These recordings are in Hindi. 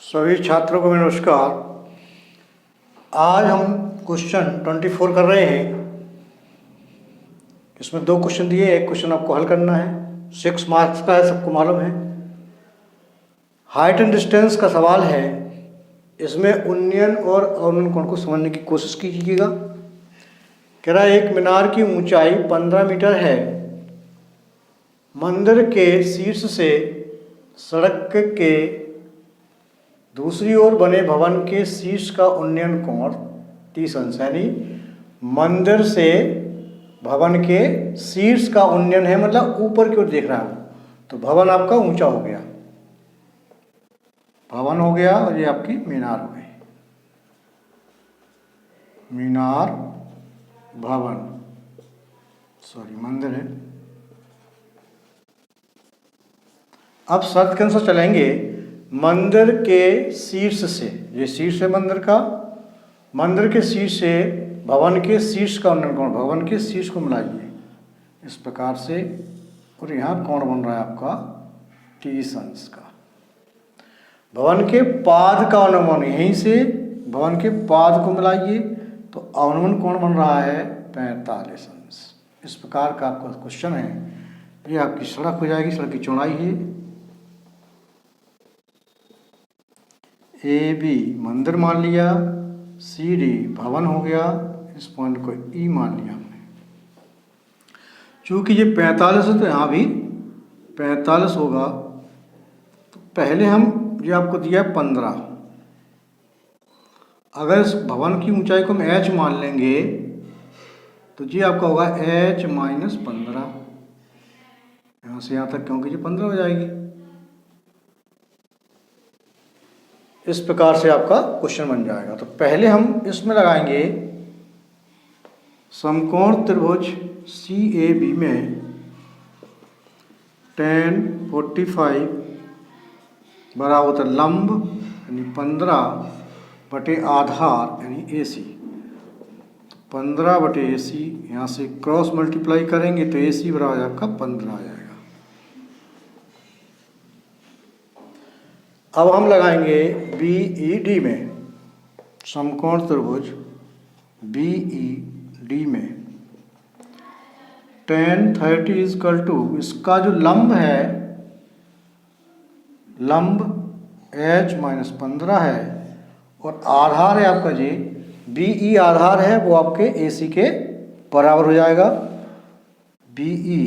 सभी छात्रों को नमस्कार। आज हम क्वेश्चन 24 कर रहे हैं। इसमें 2 क्वेश्चन दिए, एक क्वेश्चन आपको हल करना है, 6 मार्क्स का है, सबको मालूम है। हाइट एंड डिस्टेंस का सवाल है। इसमें उन्नयन और अवनयन कोण को समझने की कोशिश कीजिएगा। कह रहा है एक मीनार की ऊंचाई 15 मीटर है। मंदिर के शीर्ष से सड़क के दूसरी ओर बने भवन के शीर्ष का उन्नयन कोण 30 अंश, यानी मंदिर से भवन के शीर्ष का उन्नयन है, मतलब ऊपर की ओर देख रहा है। तो भवन आपका ऊंचा हो गया, भवन हो गया, और ये आपकी मीनार हो गई। मीनार भवन, सॉरी मंदिर है। अब शर्त के अनुसार चलेंगे। मंदिर के शीर्ष से, ये शीर्ष है मंदिर का, मंदिर के शीर्ष से भवन के शीर्ष का उन्नयन कोण, भवन के शीर्ष को मिलाइए इस प्रकार से, और यहाँ कोण बन रहा है आपका 30 अंश का। भवन के पाद का अवनमन, यहीं से भवन के पाद को मिलाइए तो अवनमन कोण बन रहा है 45 अंश। इस प्रकार का आपका क्वेश्चन है। ये आपकी सड़क हो जाएगी, सड़क की चौड़ाई है। ए बी मंदिर मान लिया, सी डी भवन हो गया, इस पॉइंट को ई मान लिया हमने। चूंकि ये 45 है तो यहाँ भी 45 होगा। तो पहले हम, ये आपको दिया है 15, अगर इस भवन की ऊंचाई को हम h मान लेंगे तो ये आपका होगा h माइनस 15, यहाँ से यहाँ तक, क्योंकि ये 15 हो जाएगी। इस प्रकार से आपका क्वेश्चन बन जाएगा। तो पहले हम इसमें लगाएंगे समकोण त्रिभुज CAB में tan 45 बराबर होता है लंब यानी 15 बटे आधार यानी AC। 15 बटे AC, यहाँ से क्रॉस मल्टीप्लाई करेंगे तो AC बराबर आपका 15 आ जाएगा। अब हम लगाएंगे BED में, समकोण त्रिभुज BED में tan 30 इजकल टू, इसका जो लंब है, लंब h माइनस 15 है, और आधार है आपका जी BE आधार है, वो आपके AC के बराबर हो जाएगा। BE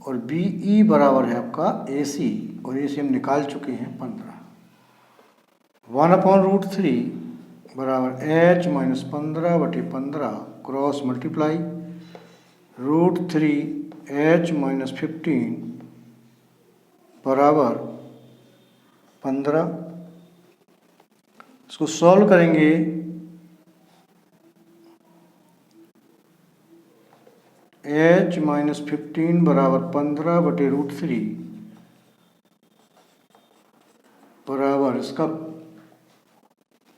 और BE बराबर है आपका AC, और AC हम निकाल चुके हैं 15। 1/√3 बराबर h माइनस 15 बटे 15 क्रॉस मल्टीप्लाई √3 h माइनस 15 बराबर 15। इसको सॉल्व करेंगे h माइनस 15 बराबर 15 बटे √3 बराबर, इसका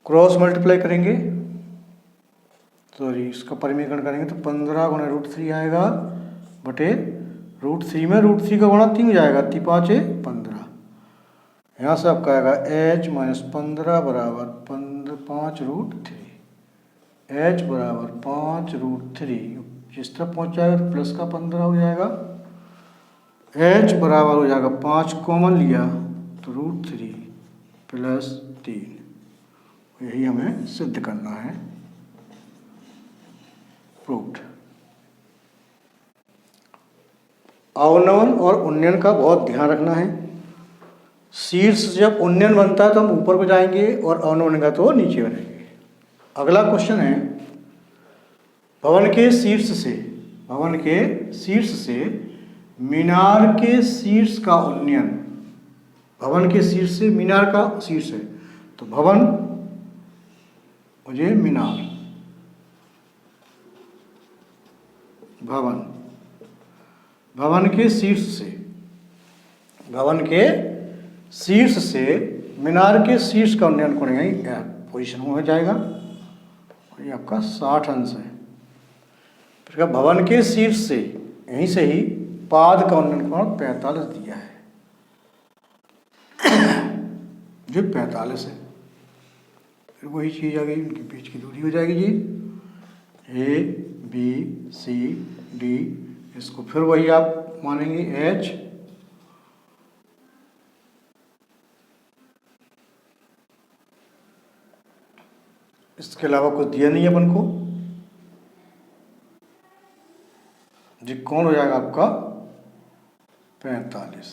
क्रॉस मल्टीप्लाई करेंगे, सॉरी इसका परिमीकरण करेंगे तो 15 गुणा √3 आएगा बटे √3 में √3 का गुणा 3 हो जाएगा, 3 5 15। यहाँ से आपका आएगा h माइनस 15 बराबर 5√3, h बराबर 5√3, जिस तरफ पहुँच जाएगा तो प्लस का 15 हो जाएगा। h बराबर हो जाएगा 5 कॉमन लिया तो √3 प्लस 3, यही हमें सिद्ध करना है। प्रूव्ड। अवनमन और उन्नयन का बहुत ध्यान रखना है। शीर्ष जब उन्नयन बनता है तो हम ऊपर को जाएंगे, और अवनमन बनेगा तो नीचे बनेंगे। अगला क्वेश्चन है, भवन के शीर्ष से, भवन के शीर्ष से मीनार के शीर्ष का उन्नयन, भवन के शीर्ष से मीनार का शीर्ष है, तो भवन मुझे मीनार, भवन, भवन के शीर्ष से, भवन के शीर्ष से मीनार के शीर्ष का उन्नयन कोण यही पोजीशन में हो जाएगा, और ये आपका 60 अंश है। फिर भवन के शीर्ष से, यहीं से ही पाद का उन्नयन कोण 45 दिया है, जो 45 है। फिर वही चीज़ आ गई, उनके बीच की दूरी हो जाएगी जी ए बी सी डी। इसको फिर वही आप मानेंगे एच, इसके अलावा कुछ दिया नहीं है अपन को जी। कौन हो जाएगा आपका 45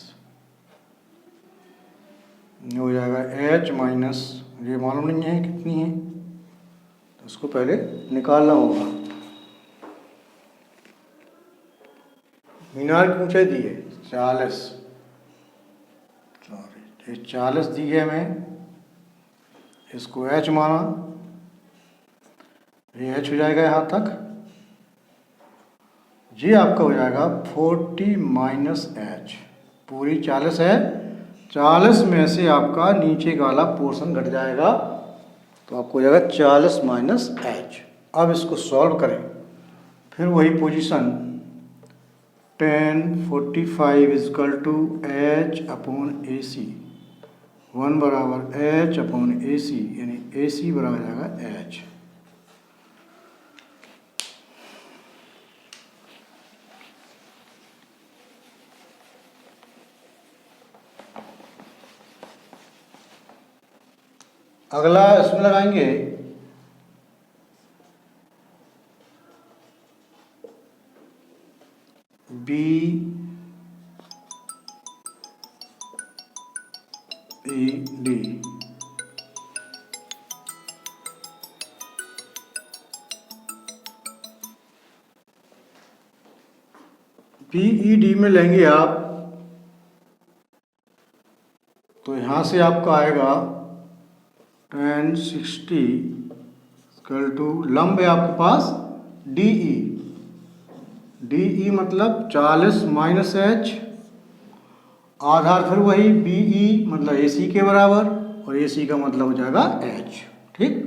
हो जाएगा एच माइनस, ये मालूम नहीं है कितनी है तो उसको पहले निकालना होगा। मीनार की ऊंचाई दी है 40, सॉरी ये 40 दी है हमें, इसको एच माना, ये एच हो जाएगा यहाँ तक जी। आपका हो जाएगा 40 माइनस एच, पूरी 40 है, 40 में से आपका नीचे का वाला पोर्शन घट जाएगा तो आपको हो जाएगा 40 माइनस एच। अब इसको सॉल्व करें, फिर वही position tan 45 is equal to H upon A C, 1 बराबर एच अपॉन ए सी, यानी ए सी बराबर जाएगा एच। अगला इसमें लगाएंगे B E D, B E D में लेंगे आप तो यहाँ से आपका आएगा tan 60 इक्वल टू, लंब है आपके पास डी ई, डी ई मतलब 40 माइनस एच, आधार फिर वही बी ई मतलब ए सी के बराबर, और ए सी का मतलब हो जाएगा एच। ठीक,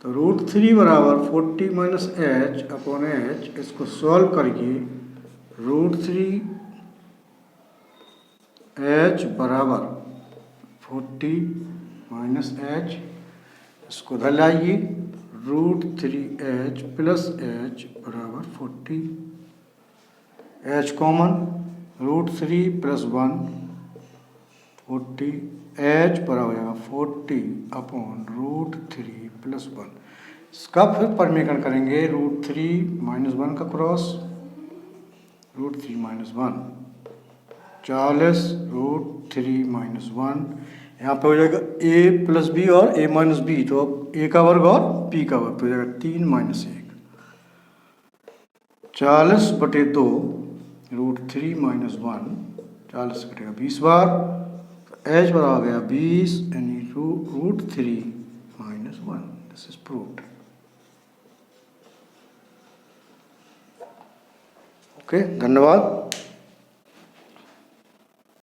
तो √3 बराबर 40 माइनस एच अपॉन एच, इसको सॉल्व करके √3 एच बराबर 40 माइनस एच, इसको उधर लाइए, √3 एच प्लस एच बराबर 40, एच कॉमन, √3 प्लस 1 40, एच बराबर हो जाएगा 40 अपॉन √3 प्लस 1। इसका फिर परिमेयकरण करेंगे, √3 माइनस 1 का क्रॉस, √3 माइनस 1 40, √3 माइनस 1, यहाँ पे हो जाएगा a प्लस बी और a माइनस बी, तो a का वर्ग और p का वर्ग, तो हो जाएगा 3 माइनस 1, 40 बटे 2, √3 माइनस 1, 40 से कटेगा 20 बार, h बराबर आ गया 20 यानी √3 minus 1। This is proved. Okay, धन्यवाद।